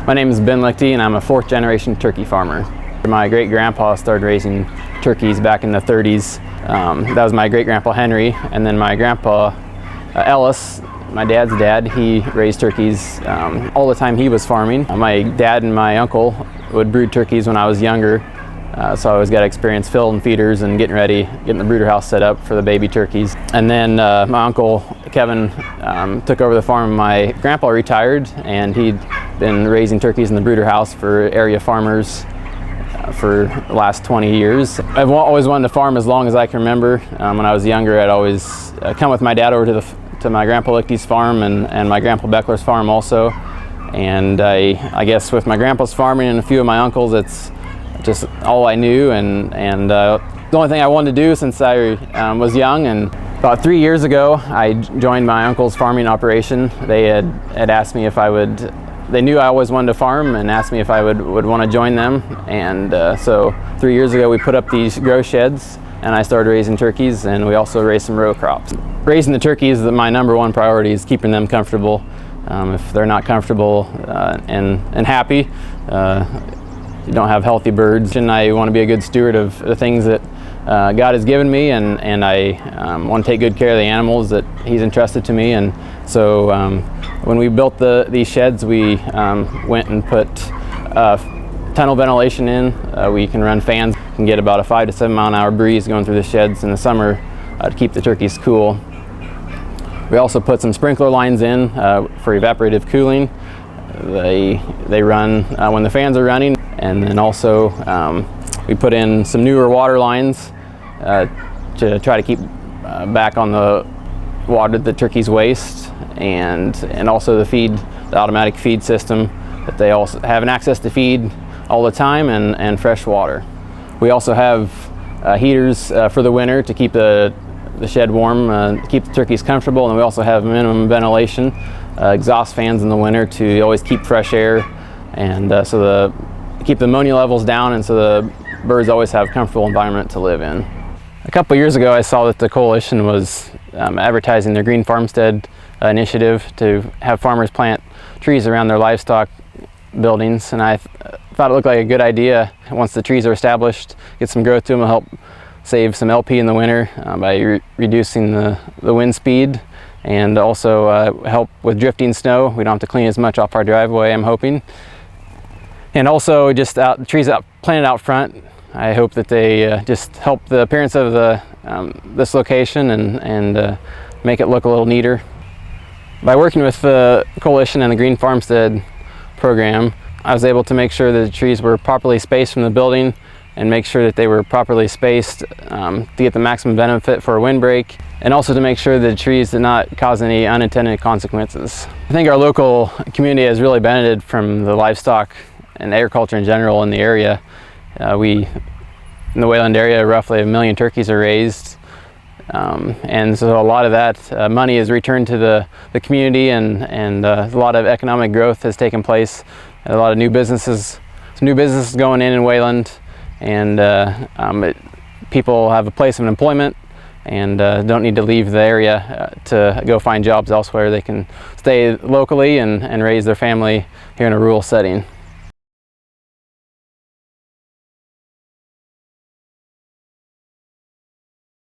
My name is Leichty and I'm a fourth generation turkey farmer. My great grandpa started raising turkeys back in the 30s. That was my great grandpa Henry, and then my grandpa Ellis, my dad's dad, he raised turkeys all the time he was farming. My dad and my uncle would brood turkeys when I was younger, so I always got experience filling feeders and getting the brooder house set up for the baby turkeys. And then my uncle Kevin took over the farm. My grandpa retired, and he'd been raising turkeys in the brooder house for area farmers for the last 20 years. I've always wanted to farm as long as I can remember. When I was younger, I'd always come with my dad over to my grandpa Leichty's farm and my grandpa Beckler's farm also. And I guess with my grandpa's farming and a few of my uncles, it's just all I knew, and the only thing I wanted to do since I was young. And about 3 years ago, I joined my uncle's farming operation. They had asked me if I would. They knew I always wanted to farm and asked me if I would want to join them. And so 3 years ago, we put up these grow sheds, and I started raising turkeys, and we also raised some row crops. Raising the turkeys, my number one priority is keeping them comfortable. If they're not comfortable and happy, you don't have healthy birds. And I want to be a good steward of the things that God has given me, and I want to take good care of the animals that He's entrusted to me. And so when we built these sheds, we went and put tunnel ventilation in. We can run fans, can get about a 5 to 7 mile an hour breeze going through the sheds in the summer to keep the turkeys cool. We also put some sprinkler lines in for evaporative cooling. They run when the fans are running, and then also we put in some newer water lines to try to keep back on the water the turkeys waste, and also the automatic feed system, that they also have an access to feed all the time and fresh water. We also have heaters for the winter to keep the shed warm, keep the turkeys comfortable, and we also have minimum ventilation, exhaust fans in the winter to always keep fresh air, and keep the ammonia levels down, and so the birds always have a comfortable environment to live in. A couple years ago, I saw that the coalition was advertising their Green Farmstead initiative to have farmers plant trees around their livestock buildings, and I thought it looked like a good idea. Once the trees are established, get some growth to them, will help save some LP in the winter by reducing the wind speed, and also help with drifting snow. We don't have to clean as much off our driveway, I'm hoping. And also just the trees planted out front, I hope that they just help the appearance of this location and make it look a little neater. By working with the coalition and the Green Farmstead program, I was able to make sure that the trees were properly spaced from the building, and make sure that they were properly spaced to get the maximum benefit for a windbreak, and also to make sure that the trees did not cause any unintended consequences. I think our local community has really benefited from the livestock and agriculture in general in the area. In the Wayland area, roughly 1 million turkeys are raised, and so a lot of that money is returned to the community, and a lot of economic growth has taken place. A lot of new businesses going in Wayland, and people have a place of employment and don't need to leave the area to go find jobs elsewhere. They can stay locally and raise their family here in a rural setting.